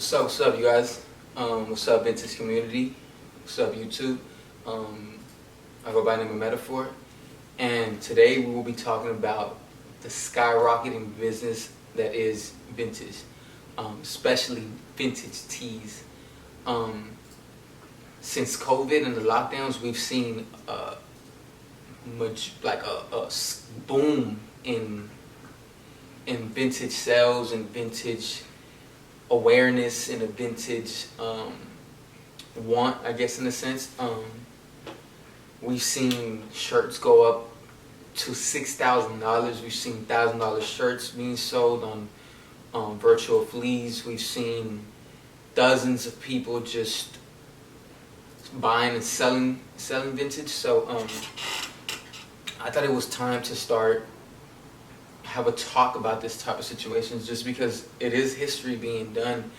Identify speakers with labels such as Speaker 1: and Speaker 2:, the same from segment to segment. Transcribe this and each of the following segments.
Speaker 1: What's up, you guys? What's up, Vintage community? What's up, YouTube? I go by the name of Metaphor, and today we will be talking about the skyrocketing business that is vintage, especially vintage tees. Since COVID and the lockdowns, we've seen a boom in vintage sales and vintage awareness and a vintage want, I guess, in a sense. We've seen shirts go up to $6,000. We've seen $1,000 shirts being sold on virtual fleas. We've seen dozens of people just buying and selling vintage. So I thought it was time to have a talk about this type of situations, just because it is history being done.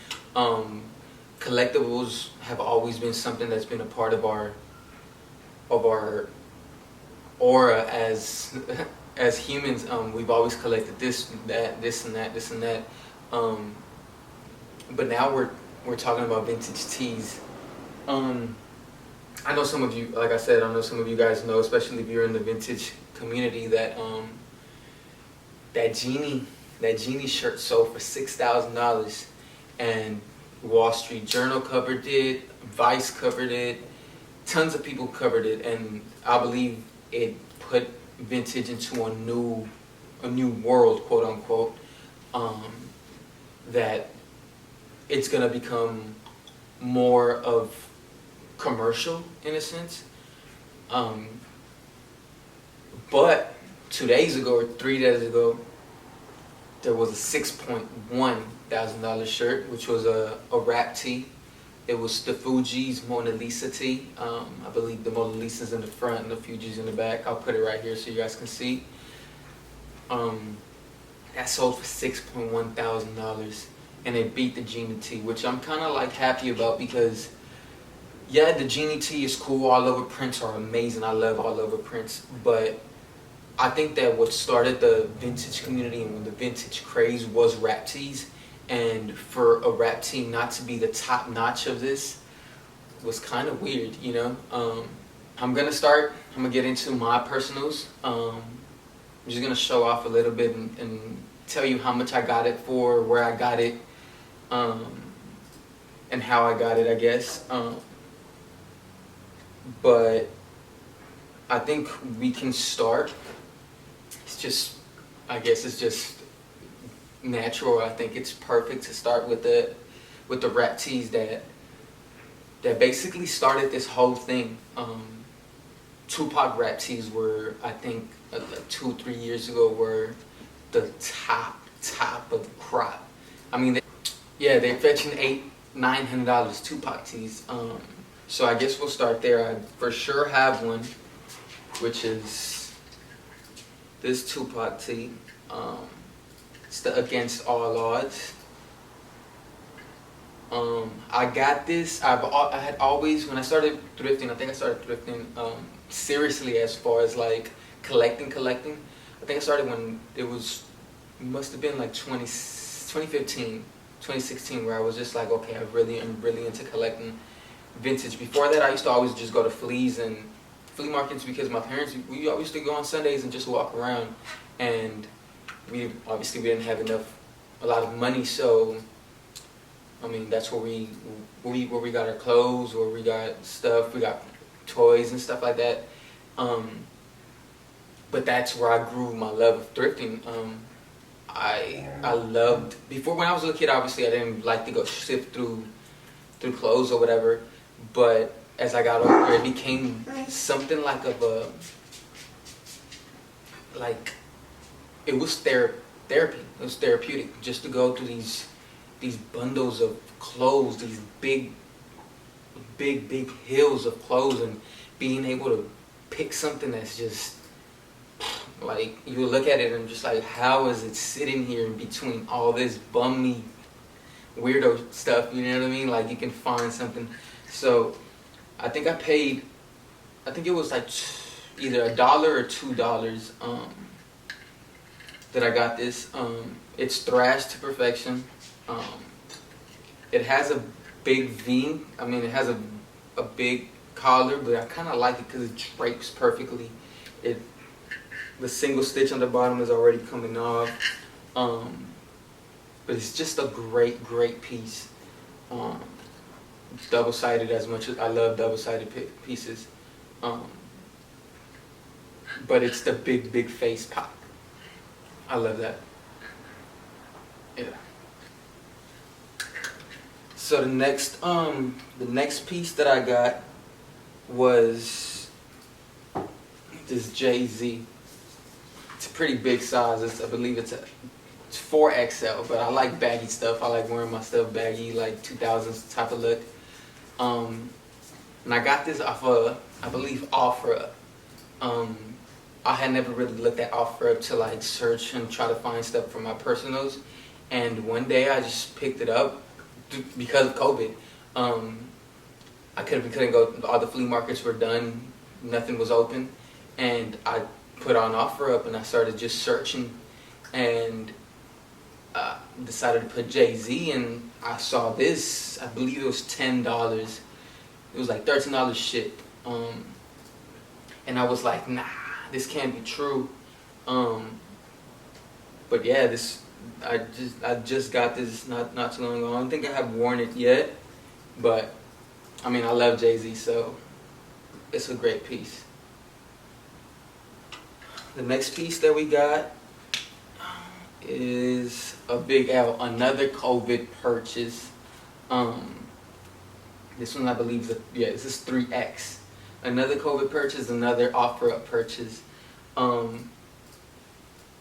Speaker 1: Collectibles have always been something that's been a part of our aura as humans. We've always collected this and that. But now we're talking about vintage tees. I know some of you, like I said, I know some of you guys know, especially if you're in the vintage community, that that Geenie shirt sold for $6,000, and Wall Street Journal covered it, Vice covered it, tons of people covered it, and I believe it put vintage into a new world, quote unquote. That it's gonna become more of commercial in a sense. But 2 days ago or 3 days ago, there was a $6.1 thousand shirt, which was a rap tee. It was the Fugees Mona Lisa Tee. I believe the Mona Lisa's in the front and the Fugees in the back. I'll put it right here so you guys can see. That sold for $6.1 thousand, and it beat the Geenie Tee, which I'm kind of like happy about, because yeah, the Geenie Tee is cool. All over prints are amazing. I love all over prints, but I think that what started the vintage community and the vintage craze was rap tees. And for a rap tee not to be the top notch of this was kind of weird, you know. I'm gonna get into my personals. I'm just gonna show off a little bit and tell you how much I got it for, where I got it, and how I got it, I guess. But I think we can start. I guess it's just natural. I think it's perfect to start with the rap tees that basically started this whole thing. Tupac rap tees were, I think, like 2-3 years ago, were the top of the crop. I mean, they're fetching $800-900 Tupac tees. So I guess we'll start there. I for sure have one, which is this Tupac tee. It's the Against All Odds. I got this. I had always, when I started thrifting, I think I started thrifting seriously, as far as like collecting. I think I started when it must have been like 2015, 2016, where I was just like, okay, I'm really into collecting vintage. Before that, I used to always just go to flea markets, because my parents, we always used to go on Sundays and just walk around, and we didn't have a lot of money, so I mean, that's where we got our clothes, where we got stuff, we got toys and stuff like that. But that's where I grew my love of thrifting. I loved, before, when I was a little kid, obviously I didn't like to go sift through clothes or whatever, but as I got older, it became something like it was therapy. It was therapeutic just to go through these bundles of clothes, these big hills of clothes, and being able to pick something that's just like, you look at it and just like, how is it sitting here in between all this bummy weirdo stuff, you know what I mean? Like, you can find something. So I think it was like either $1 or $2 that I got this. It's thrashed to perfection. It has a big V. I mean, it has a big collar, but I kind of like it because it drapes perfectly. It The single stitch on the bottom is already coming off. But it's just a great piece. It's double-sided, as much as I love double-sided pieces. But it's the big face pop. I love that. Yeah. So the next piece that I got was this Jay-Z. It's a pretty big size. I believe it's 4XL, but I like baggy stuff. I like wearing my stuff baggy, like 2000s type of look. And I got this off of, I believe, OfferUp. I had never really looked at OfferUp to like search and try to find stuff for my personals. And one day I just picked it up because of COVID. We couldn't go. All the flea markets were done. Nothing was open, and I put on OfferUp and I started just searching, and decided to put Jay-Z, and I saw this. I believe it was $10. It was like $13 shipped. And I was like, nah, this can't be true. But yeah, I just got this not too long ago. I don't think I have worn it yet, but I mean, I love Jay-Z, so it's a great piece. The next piece that we got is a big L, another COVID purchase. This one I believe this is 3X. Another COVID purchase, another OfferUp purchase.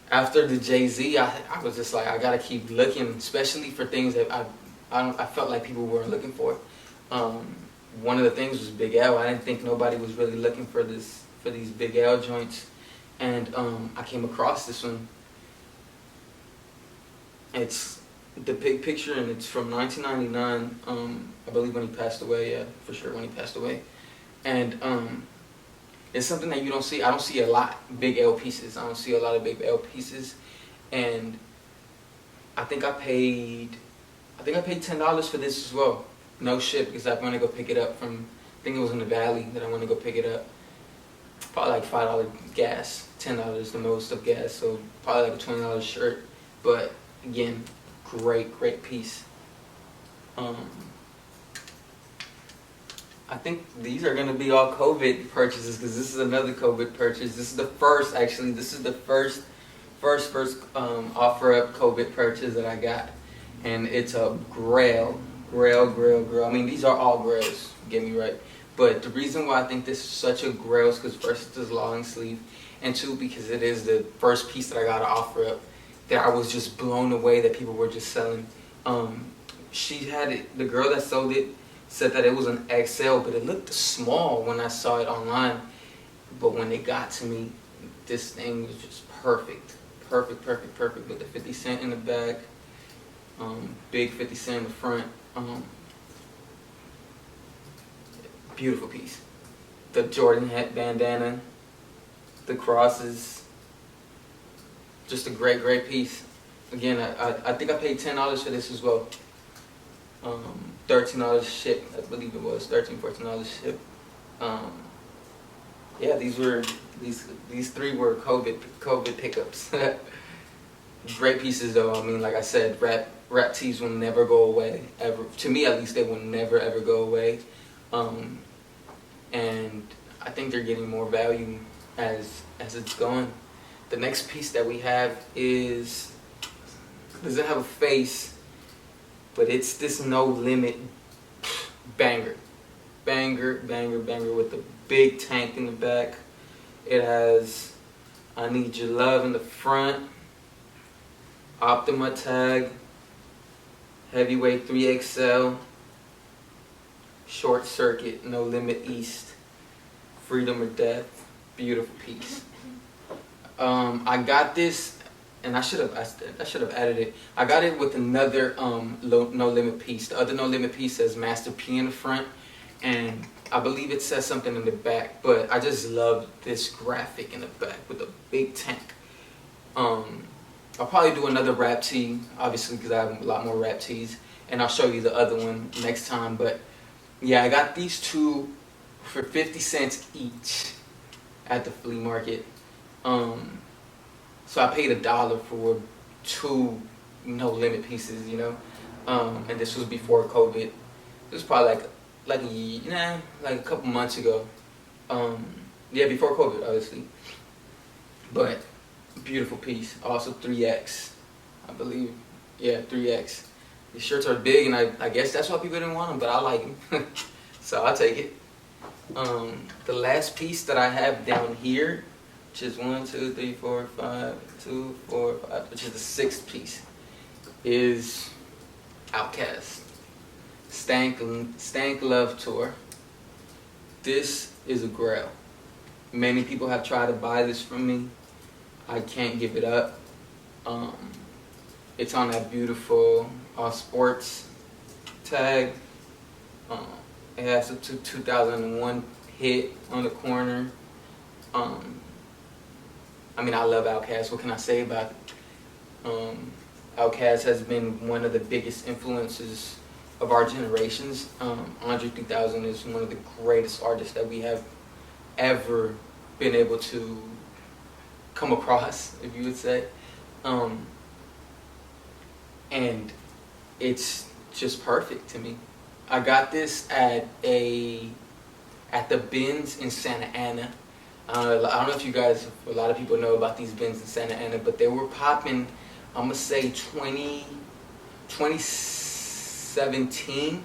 Speaker 1: After the Jay-Z, I was just like, I gotta keep looking, especially for things that I felt like people weren't looking for. One of the things was Big L. I didn't think nobody was really looking for these Big L joints, and I came across this one. It's the big picture, and it's from 1999. I believe when he passed away. Yeah, for sure when he passed away. And it's something that you don't see. I don't see a lot Big L pieces. I don't see a lot of Big L pieces, and I think I paid $10 for this as well. No ship, because I want to go pick it up from. I think it was in the Valley that I want to go pick it up. Probably like $5 gas, $10 the most of gas, so probably like a $20 shirt. But again, great piece. I think these are going to be all COVID purchases, because this is another COVID purchase. This is the first OfferUp COVID purchase that I got. And it's a Grail. I mean, these are all Grails, get me right. But the reason why I think this is such a Grail is because first, it's long sleeve, and two, because it is the first piece that I got to OfferUp that I was just blown away that people were just selling. She had it, the girl that sold it said that it was an XL, but it looked small when I saw it online. But when it got to me, this thing was just perfect with the 50 cent in the back, big 50 cent in the front. Beautiful piece. The Jordan hat bandana, the crosses, just a great piece. Again, I think I paid $10 for this as well. $13 ship, I believe it was $13-14 ship. Yeah, these three were COVID pickups. Great pieces though. I mean, like I said, rap tees will never go away ever. To me, at least, they will never ever go away. And I think they're getting more value as it's going. The next piece that we have doesn't have a face, but it's this No Limit banger with the big tank in the back. It has I Need Your Love in the front, Optima tag, heavyweight 3XL, Short Circuit, No Limit East, Freedom or Death. Beautiful piece. I got this, and I should have added it. I got it with another No Limit piece. The other No Limit piece says Master P in the front, and I believe it says something in the back. But I just love this graphic in the back with a big tank. I'll probably do another rap tee, obviously, because I have a lot more rap tees. and I'll show you the other one next time. But yeah, I got these two for 50 cents each at the flea market. So I paid $1 for two no limit pieces, you know. And this was before COVID. It was probably like a couple months ago. Yeah, before COVID, obviously. But beautiful piece. Also 3X, I believe. Yeah, 3X. The shirts are big, and I guess that's why people didn't want them, but I like them. So I'll take it. The last piece that I have down here, which is 1, 2, 3, 4, 5, 2, 4, 5, which is the sixth piece, is Outkast. Stank Love Tour. This is a grail. Many people have tried to buy this from me. I can't give it up. It's on that beautiful sports tag. It has a 2001 hit on the corner. I mean, I love Outkast. What can I say about it? Outkast has been one of the biggest influences of our generations. Andre 3000 is one of the greatest artists that we have ever been able to come across, if you would say. And it's just perfect to me. I got this at the bins in Santa Ana. I don't know if you guys, a lot of people know about these bins in Santa Ana, but they were popping, I'm going to say 2017,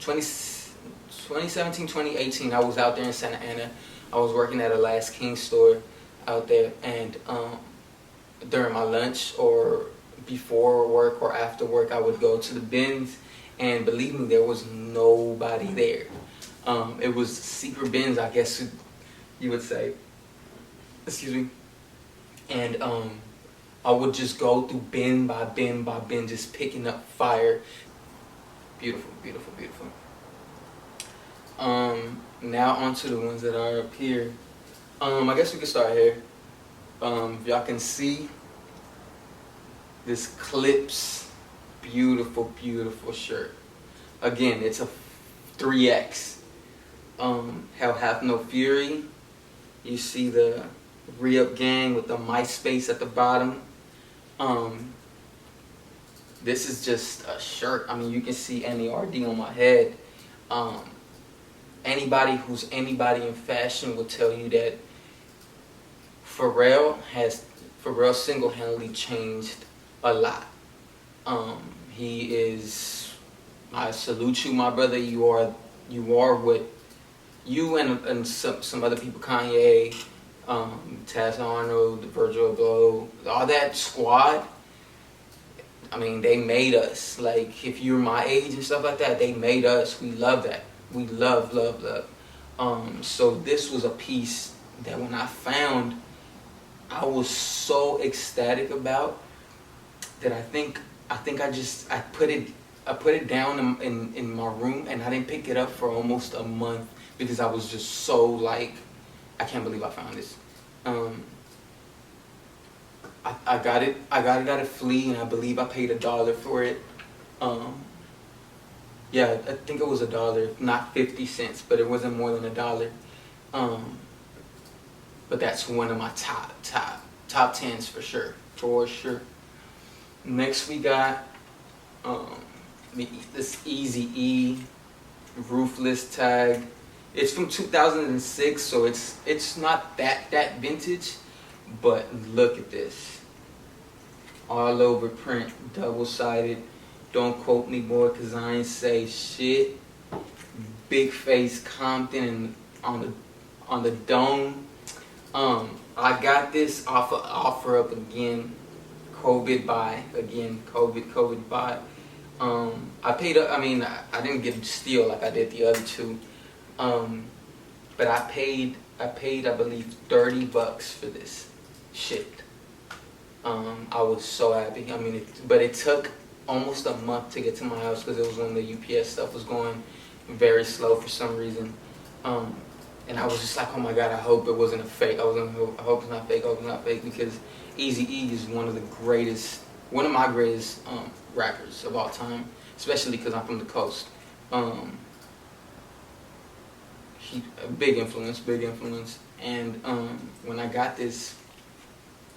Speaker 1: 2018, I was out there in Santa Ana. I was working at a Last King store out there, and during my lunch or before work or after work, I would go to the bins, and believe me, there was nobody there. It was secret bins, I guess you would say. Excuse me. And I would just go through bin by bin by bin, just picking up fire. Beautiful, beautiful, beautiful. Now onto the ones that are up here. I guess we can start here. If y'all can see this Clips, beautiful, beautiful shirt. Again, it's a 3X. Hell Hath No Fury. You see the Re-Up Gang with the MySpace at the bottom. This is just a shirt. I mean, you can see NERD on my head. Anybody who's anybody in fashion will tell you that Pharrell single-handedly changed a lot. He is, I salute you, my brother. You are what you and some other people, Kanye, Taz Arnold, Virgil Abloh, all that squad. I mean, they made us. Like, if you're my age and stuff like that, they made us. We love that. We love. So this was a piece that when I found, I was so ecstatic about that. I think I put it down in my room, and I didn't pick it up for almost a month because I was just so like, I can't believe I found this. I got it at a flea, and I believe I paid $1 for it. Yeah, I think it was $1, not 50 cents, but it wasn't more than $1. But that's one of my top 10s for sure. Next we got this Easy-E Ruthless tag. It's from 2006, so it's not that vintage, but look at this. All over print, double-sided. Don't quote me, boy, because I ain't say shit. Big face Compton and on the dome. I got this off of OfferUp again. COVID buy. I paid up. I mean, I didn't get a steal like I did the other two. But I paid I believe $30 for this shit. I was so happy. I mean, but it took almost a month to get to my house because it was when the UPS stuff was going very slow for some reason. And I was just like, oh my God, I hope it wasn't a fake. I hope it's not fake. I hope it's not fake, because Easy-E is one of my greatest rappers of all time. especially because I'm from the coast. He big influence, and when I got this,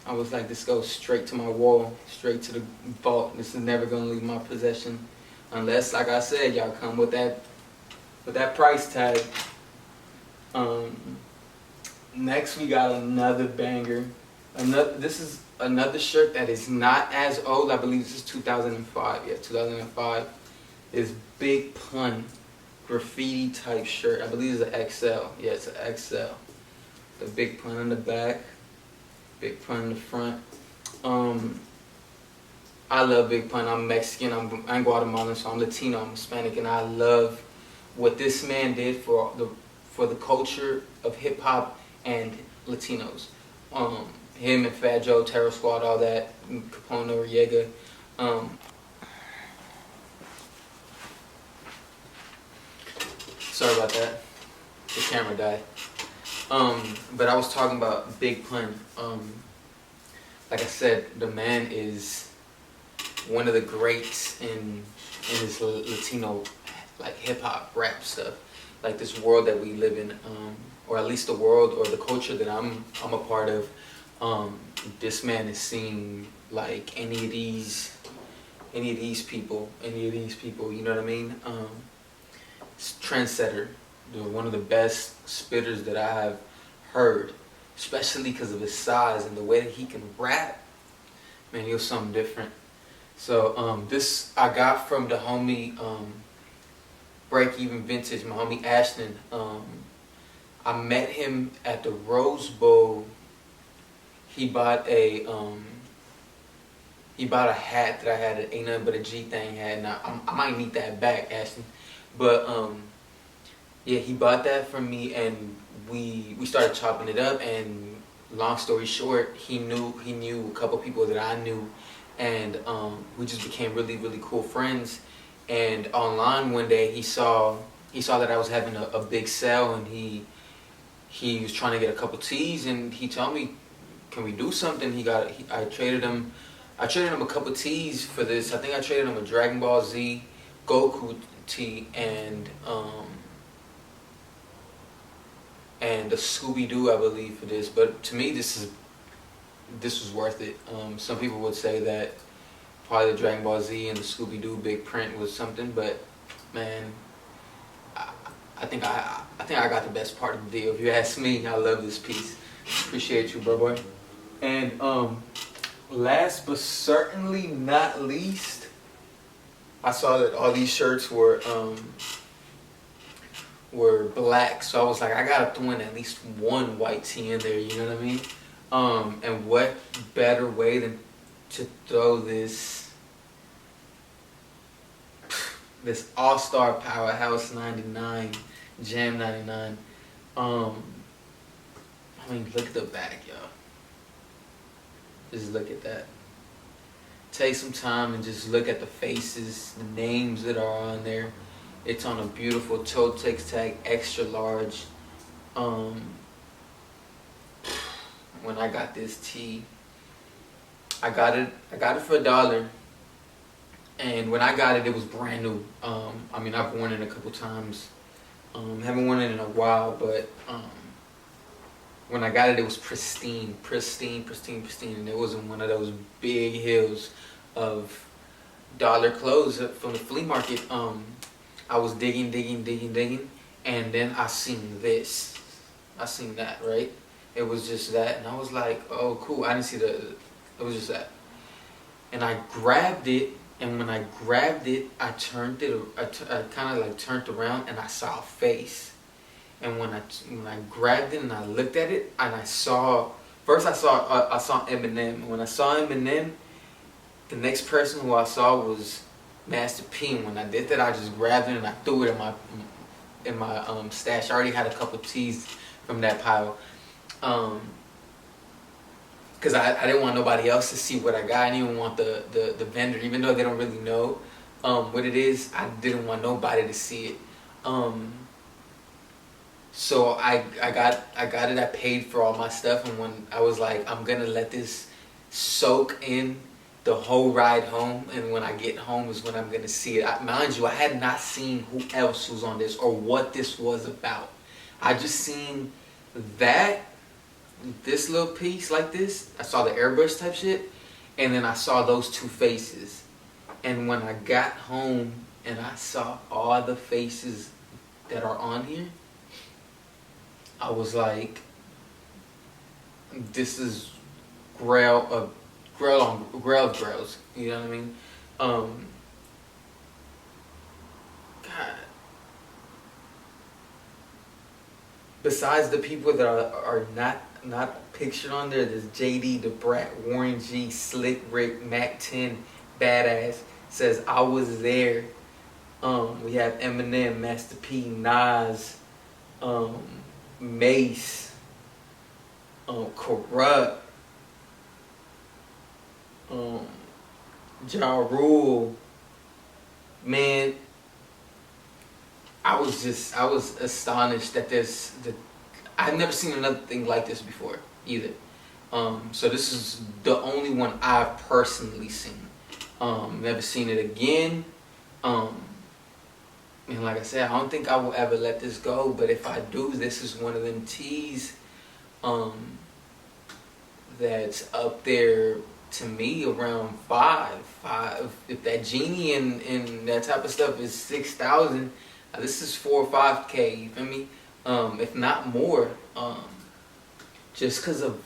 Speaker 1: I was like, this goes straight to my wall, straight to the vault. This is never gonna leave my possession, unless, like I said, y'all come with that price tag. Next we got another banger. This is another shirt that is not as old. I believe this is 2005. Yeah, 2005. Is Big Pun graffiti type shirt. I believe it's an XL. Yeah, it's an XL. The Big Pun in the back, Big Pun in the front. I love Big Pun. I'm Mexican. I'm Guatemalan, so I'm Latino. I'm Hispanic, and I love what this man did for the culture of hip hop and Latinos. Him and Fat Joe, Terror Squad, all that, Capone Noriega. Sorry about that. The camera died. But I was talking about Big Pun. Like I said, the man is one of the greats in his Latino, like, hip hop, rap stuff. Like, this world that we live in, or at least the world or the culture that I'm a part of. This man is seen like any of these people, you know what I mean? Trendsetter, one of the best spitters that I have heard, especially because of his size and the way that he can rap. Man, he was something different. So this I got from the homie Break Even Vintage, my homie Ashton. I met him at the Rose Bowl. He bought a hat that I had, an Ain't Nothing But a G Thing hat. Now I might need that back, Ashton. But yeah, he bought that from me, and we started chopping it up. And long story short, he knew a couple people that I knew, and we just became really, really cool friends. And online one day, he saw that I was having a big sale, and he was trying to get a couple tees, and he told me, can we do something? I traded him a couple tees for this. I think I traded him a Dragon Ball Z Goku tee and a Scooby-Doo, I believe, for this. But to me, this was worth it. Some people would say that probably the Dragon Ball Z and the Scooby-Doo big print was something, but man, I think I got the best part of the deal. If you ask me, I love this piece. Appreciate you, bro boy. And last but certainly not least, I saw that all these shirts were black, so I was like, I gotta throw in at least one white tee in there. You know what I mean? And what better way than to throw this All-Star Powerhouse 99, Jam 99. I mean, look at the back, y'all. Just look at that. Take some time and just look at the faces, the names that are on there. It's on a beautiful Totex tag, extra large. When I got this tee, I got it for $1. And when I got it, it was brand new. I mean, I've worn it a couple times. Haven't worn it in a while, but when I got it, it was pristine, and it wasn't one of those big hills of dollar clothes from the flea market. I was digging, and then I seen this. I seen that, right? It was just that, and I was like, oh, cool. I didn't see it was just that. And I grabbed it, and when I grabbed it, I turned it, I kind of like turned around, and I saw a face. And when I grabbed it and I looked at it, and I saw Eminem. And when I saw Eminem, the next person who I saw was Master P. And when I did that, I just grabbed it and I threw it in my stash. I already had a couple tees from that pile, because I didn't want nobody else to see what I got. I didn't even want the vendor, even though they don't really know what it is. I didn't want nobody to see it. So I got it. I paid for all my stuff, and when I was like, I'm gonna let this soak in the whole ride home, and when I get home is when I'm gonna see it. Mind you, I had not seen who else was on this or what this was about. I just seen this little piece like this. I saw the airbrush type shit, and then I saw those two faces. And when I got home and I saw all the faces that are on here, I was like, this is Grails. You know what I mean? God. Besides the people that are not pictured on there, there's JD, the Brat, Warren G, Slick Rick, Mac 10, Badass, says I was there. We have Eminem, Master P, Nas, Mace, Corrupt, Ja Rule. Man, I was astonished that I've never seen another thing like this before either. So this is the only one I've personally seen. Never seen it again. And like I said, I don't think I will ever let this go, but if I do, this is one of them tees that's up there to me around five. If that Genie and that type of stuff is 6,000, this is 4 or 5K. You feel me? If not more. Just because of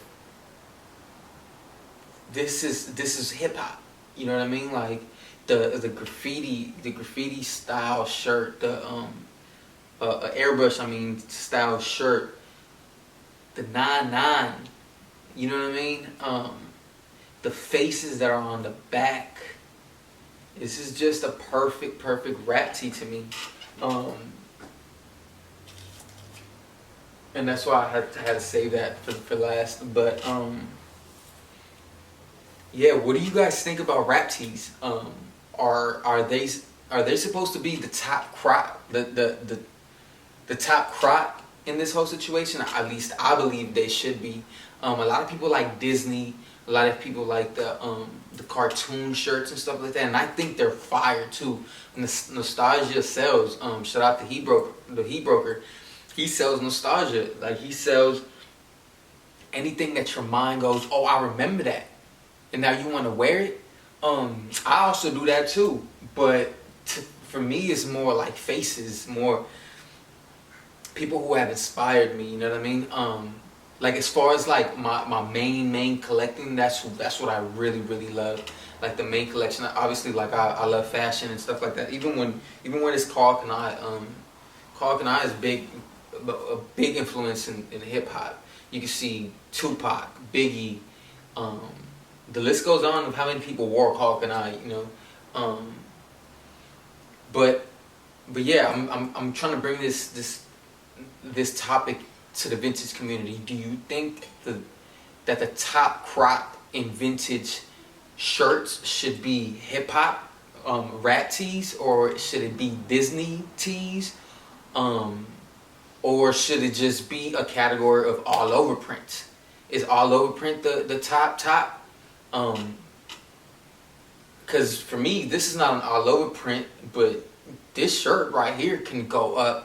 Speaker 1: this is hip hop. You know what I mean? Like the graffiti style shirt, the airbrush style shirt, the 9/9. You know what I mean? The faces that are on the back. This is just a perfect rap tee to me. And that's why I had to save that for last. But yeah, what do you guys think about rap tees? Are they supposed to be the top crop, the top crop in this whole situation? At least I believe they should be. A lot of people like Disney. A lot of people like the cartoon shirts and stuff like that, and I think they're fire too. And the nostalgia sells. Shout out to the Heat Broker. He sells nostalgia. Like, he sells anything that your mind goes, oh, I remember that, and now you want to wear it. I also do that too, but for me, it's more like faces, more people who have inspired me. You know what I mean? Like, as far as like my main collecting, that's what I really love. Like the main collection. Obviously, like I love fashion and stuff like that. Even when it's Carl Kanai, is a big influence in hip hop. You can see Tupac, Biggie. The list goes on of how many people wore Carl Kanai. You know, but yeah, I'm trying to bring this topic to the vintage community. Do you think that the top crop in vintage shirts should be hip hop rap tees, or should it be Disney tees, or should it just be a category of all over print? Is all over print the top? Because for me, this is not an all over print, but this shirt right here can go up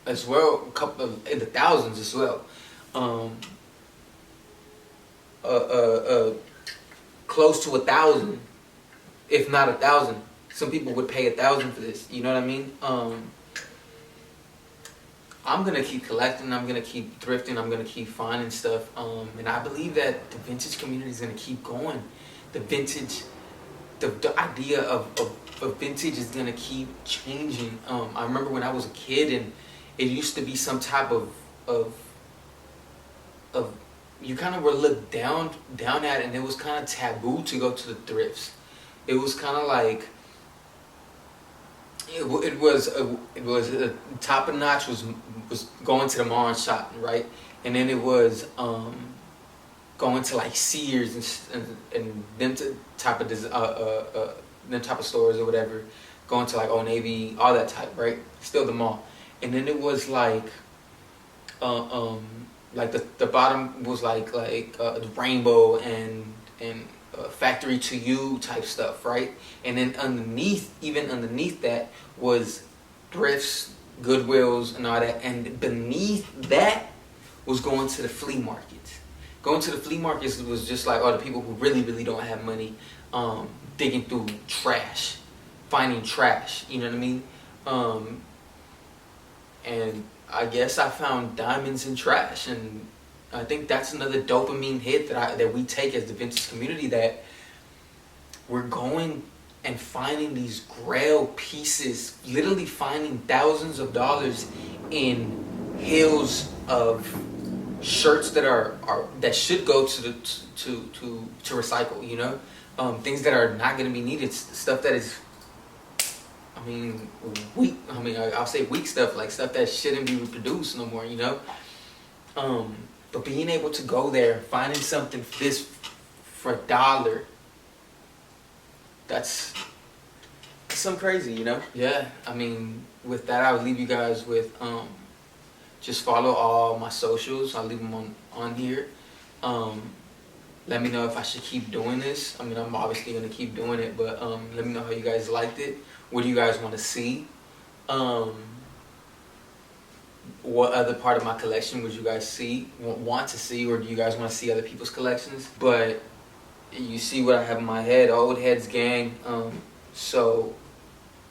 Speaker 1: as well, a couple in the thousands as well. Close to 1,000, if not 1,000. Some people would pay 1,000 for this. You know what I mean? I'm gonna keep collecting. I'm gonna keep thrifting. I'm gonna keep finding stuff. And I believe that the vintage community is gonna keep going. The vintage, the idea of vintage is gonna keep changing. I remember when I was a kid, and it used to be some type of you kind of were looked down at, and it was kind of taboo to go to the thrifts. It was kind of like it was top of notch was going to the mall and shopping, right? And then it was going to like Sears and them type of stores or whatever, going to like Old Navy, all that type, right? Still the mall. And then it was like the bottom was like the rainbow and factory to you type stuff, right? And then even underneath that was thrifts, Goodwills, and all that. And beneath that was going to the flea markets. Going to the flea markets was just like all the people who really, really don't have money, digging through trash, finding trash. You know what I mean? And I guess I found diamonds in trash, and I think that's another dopamine hit that we take as the vintage community, that we're going and finding these grail pieces, literally finding thousands of dollars in hills of shirts that should go to recycle, you know, things that are not going to be needed, stuff that is, weak. I'll say weak stuff, like stuff that shouldn't be reproduced no more, you know. But being able to go there, finding something this for $1, that's something crazy, you know. Yeah, with that, I would leave you guys with just follow all my socials. I'll leave them on here. Let me know if I should keep doing this. I'm obviously gonna keep doing it, but let me know how you guys liked it. What do you guys want to see? What other part of my collection would you guys want to see, or do you guys want to see other people's collections? But you see what I have in my head, old heads gang. So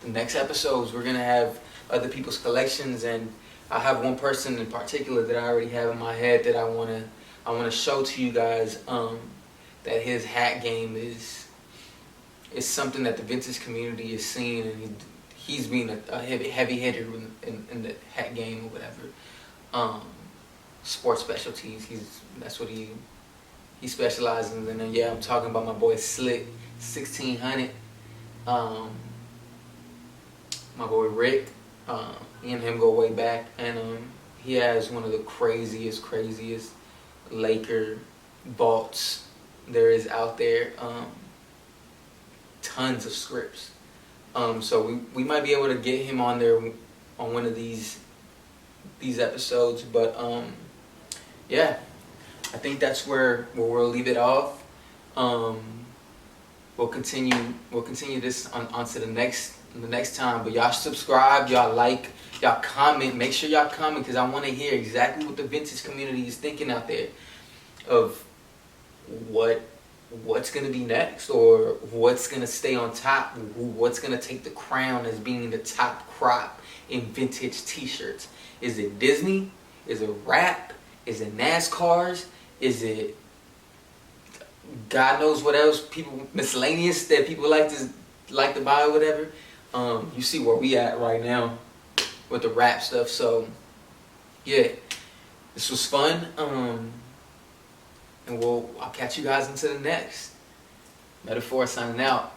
Speaker 1: the next episodes, we're gonna have other people's collections, and I have one person in particular that I already have in my head that I wanna show to you guys. That his hat game is something that the vintage community is seeing, and he's being a heavy hitter in the hat game or whatever. Sports specialties. That's what he specializes in. And yeah, I'm talking about my boy Slick 1600. My boy Rick. Me and him go way back, and he has one of the craziest Laker vaults there is out there. Tons of scripts. So we might be able to get him on there on one of these episodes, but yeah, I think that's where we'll leave it off. We'll continue this onto the next time. But y'all subscribe, y'all like, y'all comment. Make sure y'all comment, because I want to hear exactly what the vintage community is thinking out there of what's going to be next, or what's going to stay on top, what's going to take the crown as being the top crop in vintage t-shirts. Is it Disney? Is it rap? Is it NASCARs? Is it God knows what else, miscellaneous that people like to buy or whatever? You see where we at right now with the rap stuff. So yeah, this was fun. And I'll catch you guys into the next. Metaphor signing out.